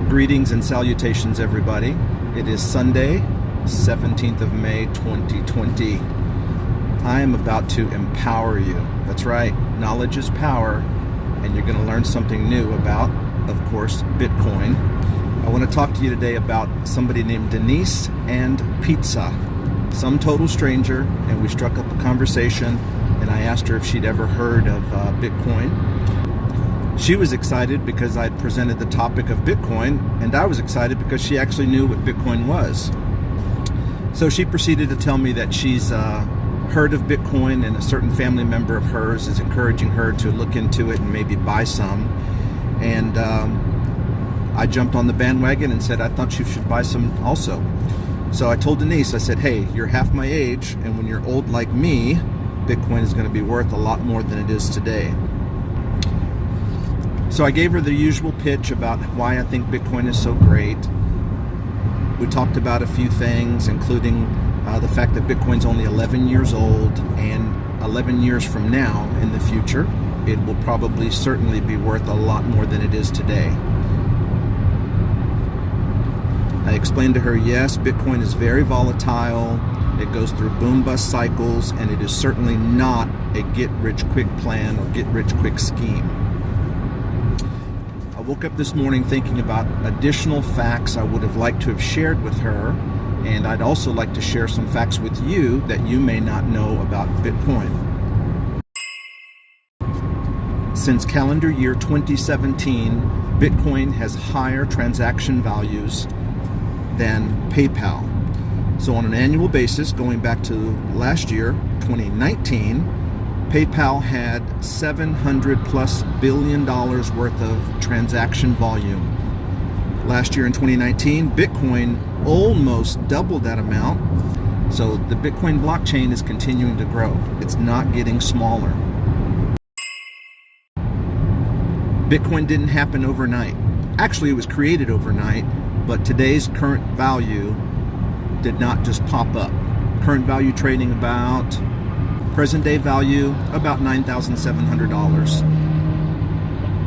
Greetings and salutations, everybody. It is Sunday, 17th of May, 2020. I am about to empower you. That's right, knowledge is power, and you're going to learn something new about, of course, Bitcoin. I want to talk to you today about somebody named Denise and pizza. Some total stranger, and we struck up a conversation, and I asked her if she'd ever heard of Bitcoin. She was excited because I'd presented the topic of Bitcoin, and I was excited because she actually knew what Bitcoin was. So she proceeded to tell me that she's heard of Bitcoin, and a certain family member of hers is encouraging her to look into it and maybe buy some. And I jumped on the bandwagon and said I thought you should buy some also. So I told Denise, I said, hey, you're half my age, and when you're old like me, Bitcoin is going to be worth a lot more than it is today. So I gave her the usual pitch about why I think Bitcoin is so great. We talked about a few things, including the fact that Bitcoin's only 11 years old, and 11 years from now in the future, it will probably certainly be worth a lot more than it is today. I explained to her, yes, Bitcoin is very volatile. It goes through boom-bust cycles, and it is certainly not a get-rich-quick plan or get-rich-quick scheme. I woke up this morning thinking about additional facts I would have liked to have shared with her, and I'd also like to share some facts with you that you may not know about Bitcoin. Since calendar year 2017, Bitcoin has higher transaction values than PayPal. So on an annual basis, going back to last year, 2019, PayPal had $700+ billion worth of transaction volume. Last year in 2019, Bitcoin almost doubled that amount. So the Bitcoin blockchain is continuing to grow. It's not getting smaller. Bitcoin didn't happen overnight. Actually, it was created overnight, but today's current value did not just pop up. Current value trading about present day value, about $9,700.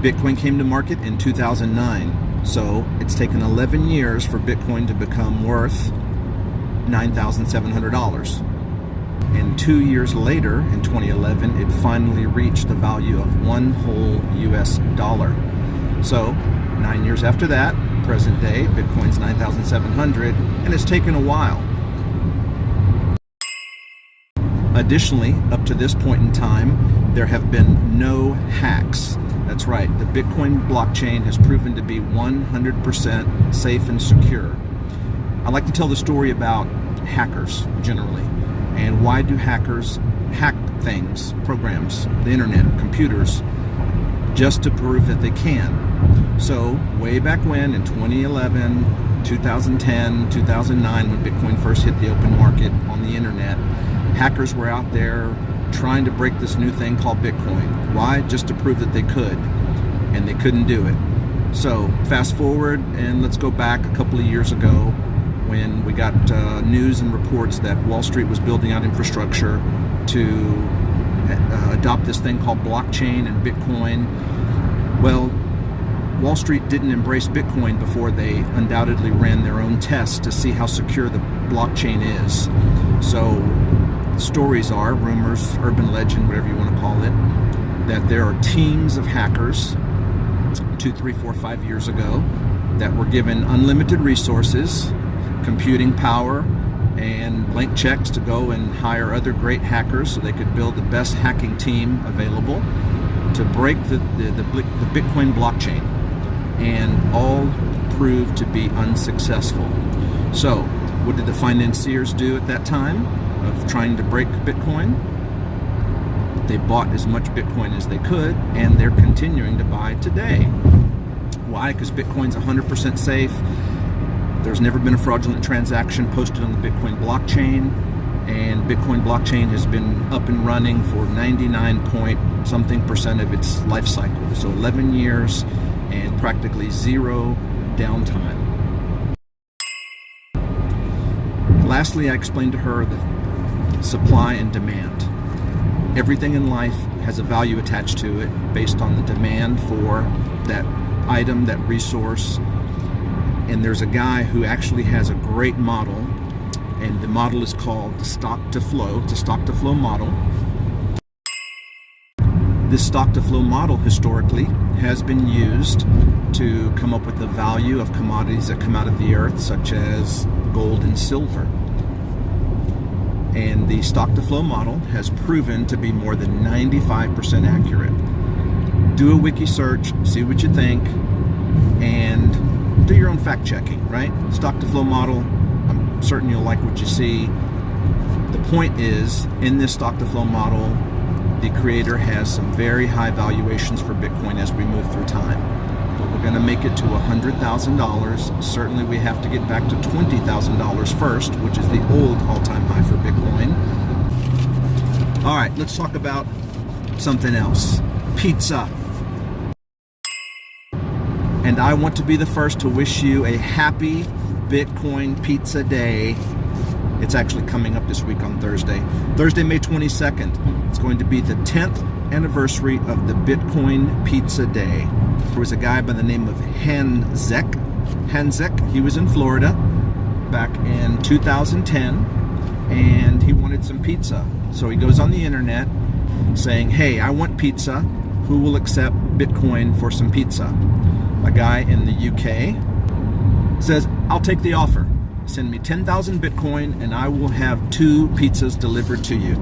Bitcoin came to market in 2009, so it's taken 11 years for Bitcoin to become worth $9,700. And 2 years later, in 2011, it finally reached the value of one whole US dollar. So 9 years after that, present day, Bitcoin's 9,700, and it's taken a while. Additionally, up to this point in time, there have been no hacks. That's right, the Bitcoin blockchain has proven to be 100% safe and secure. I like to tell the story about hackers generally, and why do hackers hack things, programs, the internet, computers, just to prove that they can. So way back when, in 2011, 2010, 2009, when Bitcoin first hit the open market on the internet, hackers were out there trying to break this new thing called Bitcoin. Why? Just to prove that they could, and they couldn't do it. So fast forward, and let's go back a couple of years ago when we got news and reports that Wall Street was building out infrastructure to adopt this thing called blockchain and Bitcoin. Well, Wall Street didn't embrace Bitcoin before they undoubtedly ran their own tests to see how secure the blockchain is. So stories are, rumors, urban legend, whatever you want to call it, that there are teams of hackers 2, 3, 4, 5 years ago that were given unlimited resources, computing power, and blank checks to go and hire other great hackers so they could build the best hacking team available to break the Bitcoin blockchain, and all proved to be unsuccessful. So what did the financiers do at that time of trying to break Bitcoin? They bought as much Bitcoin as they could, and they're continuing to buy today. Why? Because Bitcoin's 100% safe. There's never been a fraudulent transaction posted on the Bitcoin blockchain, and Bitcoin blockchain has been up and running for 99-point-something% of its life cycle. So 11 years and practically zero downtime. Lastly, I explained to her the supply and demand. Everything in life has a value attached to it based on the demand for that item, that resource, And there's a guy who actually has a great model, and the model is called the stock to flow. It's a stock to flow model. This stock to flow model historically has been used to come up with the value of commodities that come out of the earth, such as gold and silver. And the stock to flow model has proven to be more than 95% accurate. Do a wiki search, see what you think, and do your own fact checking, right? Stock to flow model, I'm certain you'll like what you see. The point is, in this stock to flow model, the creator has some very high valuations for Bitcoin as we move through time. But we're going to make it to $100,000. Certainly we have to get back to $20,000 first, which is the old all-time high for Bitcoin. All right, let's talk about something else. Pizza. And I want to be the first to wish you a happy Bitcoin Pizza Day. It's actually coming up this week on Thursday, May 22nd. It's going to be the 10th anniversary of the Bitcoin Pizza Day. There was a guy by the name of Hanzek. He was in Florida back in 2010, and he wanted some pizza. So he goes on the internet saying, hey, I want pizza. Who will accept Bitcoin for some pizza? A guy in the UK says, I'll take the offer. Send me 10,000 Bitcoin and I will have 2 pizzas delivered to you.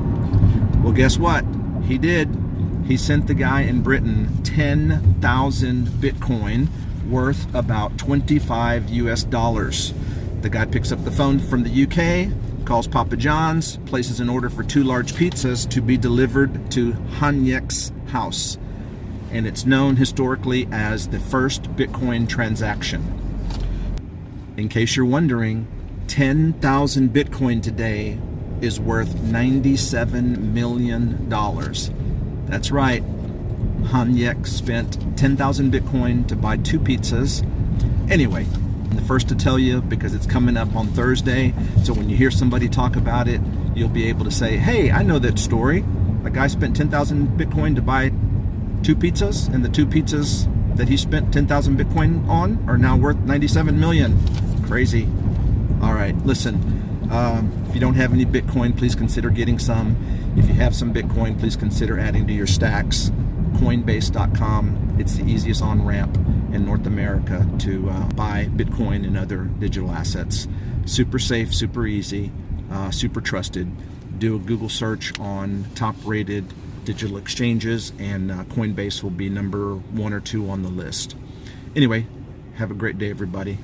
Well, guess what? He did. He sent the guy in Britain 10,000 Bitcoin worth about 25 US dollars. The guy picks up the phone from the UK, calls Papa John's, places an order for 2 large pizzas to be delivered to Hanyek's house. And it's known historically as the first Bitcoin transaction. In case you're wondering, 10,000 Bitcoin today is worth $97 million. That's right. Hanyek spent 10,000 Bitcoin to buy 2 pizzas. Anyway, I'm the first to tell you because it's coming up on Thursday. So when you hear somebody talk about it, you'll be able to say, hey, I know that story. A guy spent 10,000 Bitcoin to buy 2 pizzas, and the 2 pizzas that he spent 10,000 Bitcoin on are now worth 97 million. Crazy. All right, listen, if you don't have any Bitcoin, please consider getting some. If you have some Bitcoin, please consider adding to your stacks. Coinbase.com, it's the easiest on-ramp in North America to buy Bitcoin and other digital assets. Super safe, super easy, super trusted. Do a Google search on top-rated digital exchanges, and Coinbase will be number 1 or 2 on the list. Anyway, have a great day, everybody.